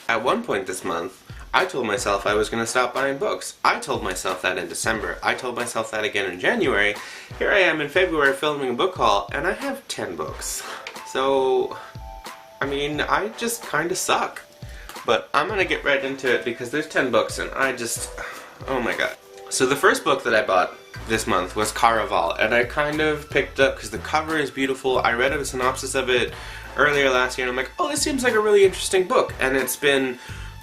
At one point this month, I told myself I was going to stop buying books. I told myself that in December. I told myself that again in January. Here I am in February filming a book haul, and I have 10 books. So, I mean, I just kind of suck. But I'm going to get right into it because there's 10 books and I just... oh my god. So the first book that I bought this month was Caravelle, and I kind of picked up because the cover is beautiful. I read a synopsis of it earlier last year and I'm like, oh, this seems like a really interesting book, and it's been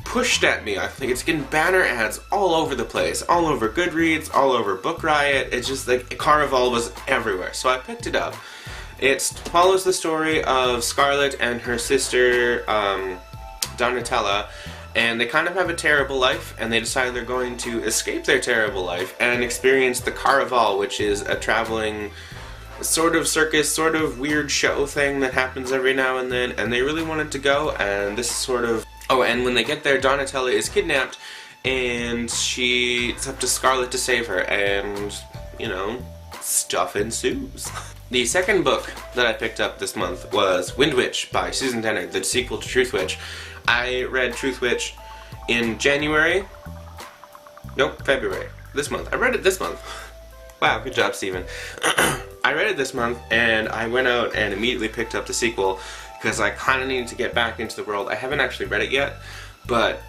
pushed at me. I think it's getting banner ads all over the place, all over Goodreads, all over Book Riot. It's just like Caravelle was everywhere, so I picked it up. It follows the story of Scarlett and her sister Donatella, and they kind of have a terrible life, and they decide they're going to escape their terrible life and experience the Caravelle, which is a traveling sort of circus, sort of weird show thing that happens every now and then, and they really wanted to go, and this is sort of... oh, and when they get there, Donatella is kidnapped, and it's up to Scarlett to save her, and, you know, stuff ensues. The second book that I picked up this month was Wind Witch by Susan Dennard, the sequel to Truth Witch. I read Truth Witch in January. Nope, February. This month. I read it this month. Wow, good job, Steven. I read it this month, and I went out and immediately picked up the sequel because I kind of needed to get back into the world. I haven't actually read it yet, but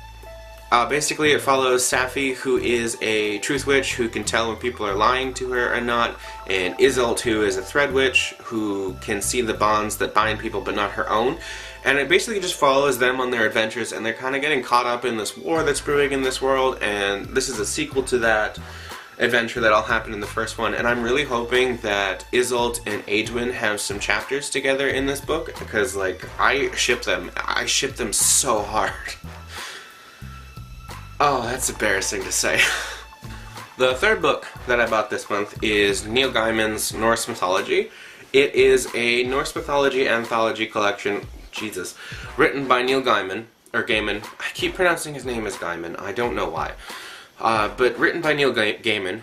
basically it follows Safi, who is a truth witch who can tell when people are lying to her or not, and Isolt, who is a thread witch who can see the bonds that bind people but not her own. And it basically just follows them on their adventures, and they're kind of getting caught up in this war that's brewing in this world, and this is a sequel to that adventure that all happened in the first one, and I'm really hoping that Isolt and Adwin have some chapters together in this book, because, like, I ship them so hard. Oh, that's embarrassing to say. The third book that I bought this month is Neil Gaiman's Norse Mythology. It is a Norse mythology anthology collection, Jesus, written by Neil Gaiman, or Gaiman. I keep pronouncing his name as Gaiman, I don't know why. But written by Neil Gaiman.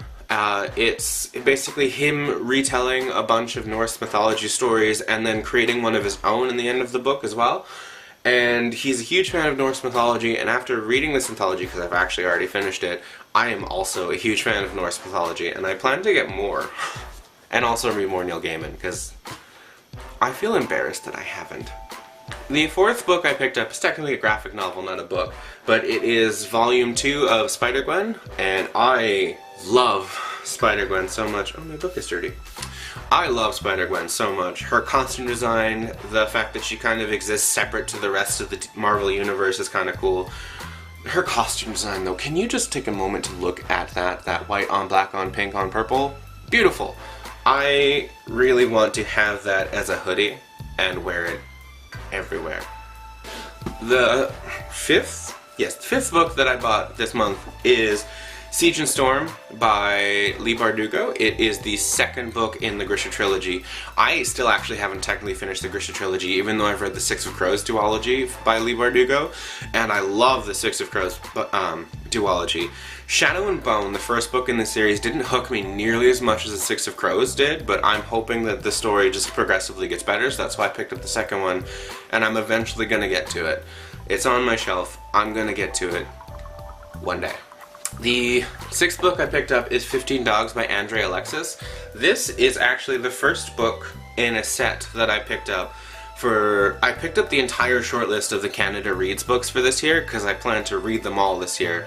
It's basically him retelling a bunch of Norse mythology stories and then creating one of his own in the end of the book as well. And he's a huge fan of Norse mythology, and after reading this anthology, because I've actually already finished it, I am also a huge fan of Norse mythology, and I plan to get more. And also read more Neil Gaiman, because I feel embarrassed that I haven't. The fourth book I picked up is technically a graphic novel, not a book, but it is volume 2 of Spider-Gwen, and I love Spider-Gwen so much. Oh, my book is dirty. I love Spider-Gwen so much. Her costume design, the fact that she kind of exists separate to the rest of the Marvel Universe is kind of cool. Her costume design, though, can you just take a moment to look at that white on black on pink on purple? Beautiful. I really want to have that as a hoodie and wear it everywhere. The fifth book that I bought this month is Siege and Storm by Leigh Bardugo. It is the second book in the Grisha trilogy. I still actually haven't technically finished the Grisha trilogy, even though I've read the Six of Crows duology by Leigh Bardugo, and I love the Six of Crows duology. Shadow and Bone, the first book in the series, didn't hook me nearly as much as the Six of Crows did, but I'm hoping that the story just progressively gets better, so that's why I picked up the second one, and I'm eventually gonna get to it. It's on my shelf. I'm gonna get to it one day. The sixth book I picked up is 15 Dogs by Andre Alexis. This is actually the first book in a set that I picked up I picked up the entire shortlist of the Canada Reads books for this year because I plan to read them all this year.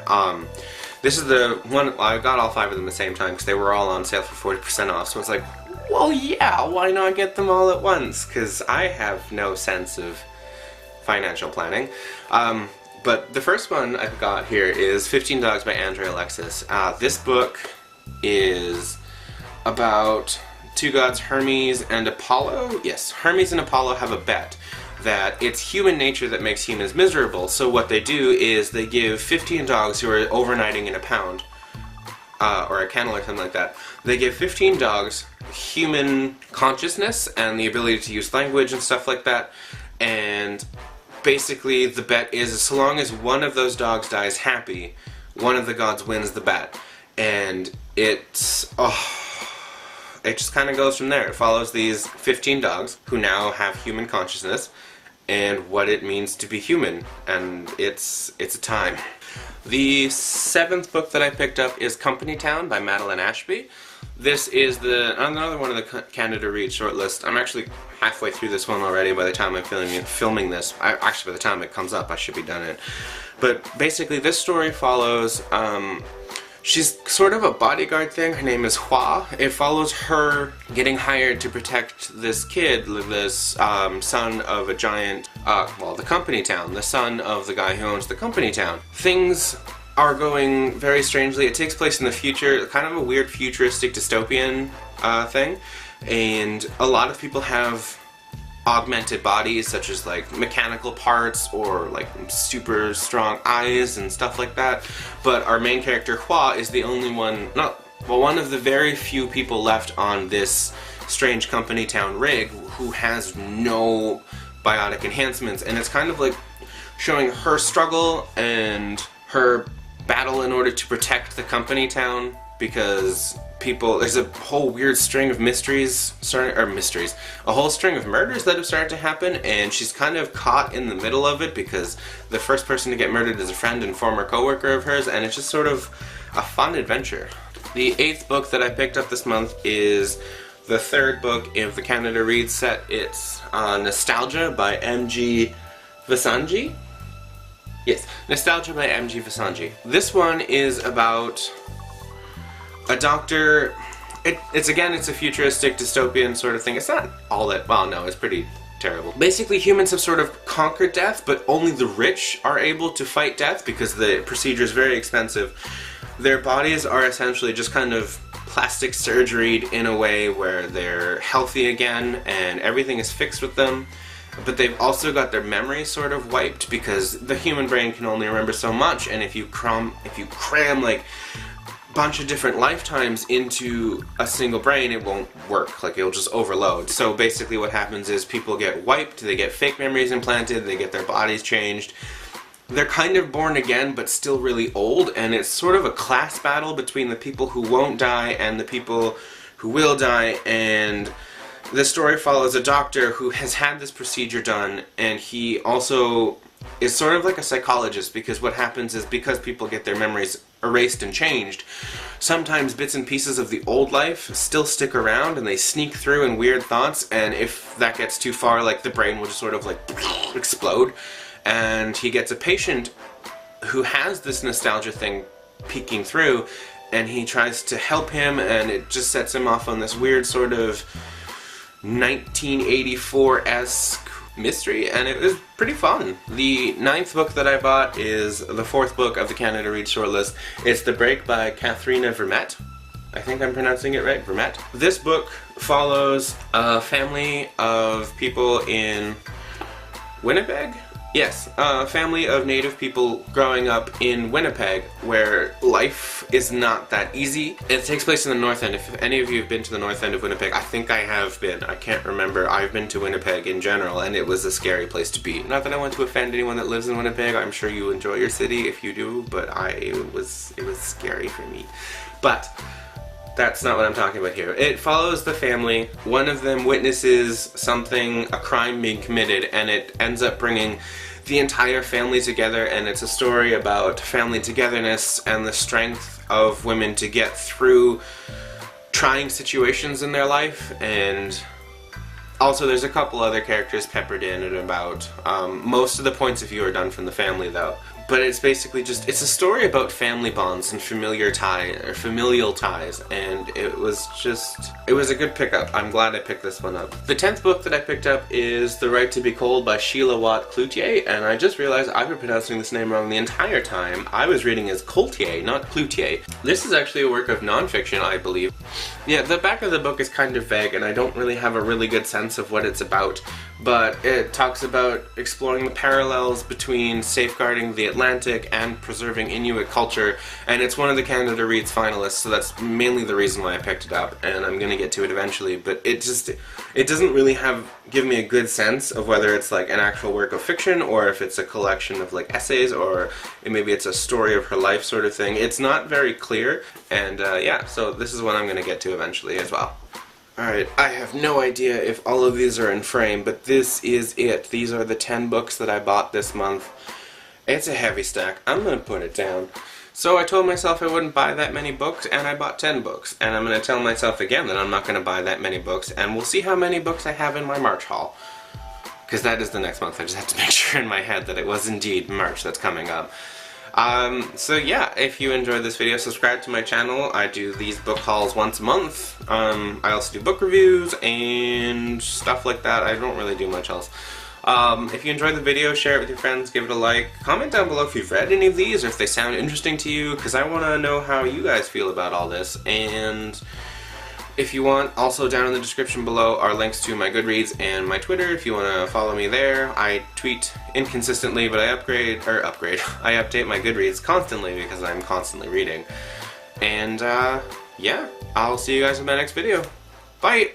This is the one, I got all 5 of them at the same time because they were all on sale for 40% off, so it's like, well yeah, why not get them all at once? Because I have no sense of financial planning. But the first one I've got here is 15 Dogs by Andre Alexis. This book is about two gods, Hermes and Apollo. Yes, Hermes and Apollo have a bet that it's human nature that makes humans miserable. So what they do is they give 15 dogs who are overnighting in a pound, or a kennel or something like that. They give 15 dogs human consciousness and the ability to use language and stuff like that. And basically the bet is so long as one of those dogs dies happy, one of the gods wins the bet. And it just kind of goes from there. It follows these 15 dogs who now have human consciousness, and what it means to be human, and it's a time. The 7th book that I picked up is Company Town by Madeline Ashby. This is another one of the Canada Read shortlist. I'm actually halfway through this one already by the time I'm filming this. Actually, by the time it comes up, I should be done it. But basically, this story follows, she's sort of a bodyguard thing. Her name is Hua. It follows her getting hired to protect this kid, this son of a giant, well, the Company Town, the son of the guy who owns the Company Town. Things are going very strangely. It takes place in the future, kind of a weird futuristic dystopian thing, and a lot of people have augmented bodies, such as like mechanical parts or like super strong eyes and stuff like that. But our main character Hua is the only one, one of the very few people left on this strange Company Town rig who has no biotic enhancements, and it's kind of like showing her struggle and her battle in order to protect the Company Town, because there's a whole weird string of a whole string of murders that have started to happen, and she's kind of caught in the middle of it because the first person to get murdered is a friend and former co-worker of hers, and it's just sort of a fun adventure. The 8th book that I picked up this month is the 3rd book of the Canada Read set. It's Nostalgia by M.G. Vasanji. Yes, Nostalgia by M.G. Vasanji. This one is about a doctor. It's a futuristic dystopian sort of thing. It's not all that, well, no, it's pretty terrible. Basically, humans have sort of conquered death, but only the rich are able to fight death because the procedure is very expensive. Their bodies are essentially just kind of plastic surgeried in a way where they're healthy again and everything is fixed with them. But they've also got their memories sort of wiped because the human brain can only remember so much, and if you cram like a bunch of different lifetimes into a single brain, it won't work. Like, it'll just overload. So basically what happens is people get wiped, they get fake memories implanted, they get their bodies changed. They're kind of born again, but still really old, and it's sort of a class battle between the people who won't die and the people who will die, and the story follows a doctor who has had this procedure done, and he also is sort of like a psychologist, because what happens is, because people get their memories erased and changed, sometimes bits and pieces of the old life still stick around and they sneak through in weird thoughts, and if that gets too far, like, the brain will just sort of like explode. And he gets a patient who has this nostalgia thing peeking through, and he tries to help him, and it just sets him off on this weird sort of 1984-esque mystery, and it was pretty fun. The 9th book that I bought is the 4th book of the Canada Read shortlist. It's The Break by Katharina Vermette. I think I'm pronouncing it right, Vermette. This book follows a family of people in Winnipeg? Yes, a family of Native people growing up in Winnipeg, where life is not that easy. It takes place in the North End. If any of you have been to the North End of Winnipeg, I think I have been. I can't remember. I've been to Winnipeg in general, and it was a scary place to be. Not that I want to offend anyone that lives in Winnipeg. I'm sure you enjoy your city if you do, but it was scary for me. But that's not what I'm talking about here. It follows the family. One of them witnesses a crime being committed, and it ends up bringing the entire family together, and it's a story about family togetherness and the strength of women to get through trying situations in their life. And also there's a couple other characters peppered in and about. Most of the points of view are done from the family though. But it's basically it's a story about family bonds and familial ties, and it was a good pickup. I'm glad I picked this one up. The 10th book that I picked up is The Right to Be Cold by Sheila Watt-Cloutier, and I just realized I've been pronouncing this name wrong the entire time. I was reading as Coultier, not Cloutier. This is actually a work of non-fiction, I believe. Yeah, the back of the book is kind of vague, and I don't really have a really good sense of what it's about, but it talks about exploring the parallels between safeguarding the Atlantic and preserving Inuit culture, and it's one of the Canada Reads finalists, so that's mainly the reason why I picked it up, and I'm gonna get to it eventually. But it doesn't really give me a good sense of whether it's like an actual work of fiction or if it's a collection of like essays, or maybe it's a story of her life sort of thing. It's not very clear, and yeah, so this is what I'm gonna get to eventually as well. Alright, I have no idea if all of these are in frame, but this is it. These are the 10 books that I bought this month. It's a heavy stack. I'm gonna put it down. So I told myself I wouldn't buy that many books, and I bought 10 books. And I'm gonna tell myself again that I'm not gonna buy that many books, and we'll see how many books I have in my March haul. Because that is the next month. I just have to make sure in my head that it was indeed March that's coming up. So yeah, if you enjoyed this video, subscribe to my channel. I do these book hauls once a month. I also do book reviews and stuff like that. I don't really do much else. If you enjoyed the video, share it with your friends, give it a like. Comment down below if you've read any of these or if they sound interesting to you, because I want to know how you guys feel about all this. And if you want, also down in the description below are links to my Goodreads and my Twitter if you want to follow me there. I tweet inconsistently, but I I update my Goodreads constantly because I'm constantly reading. And yeah, I'll see you guys in my next video. Bye!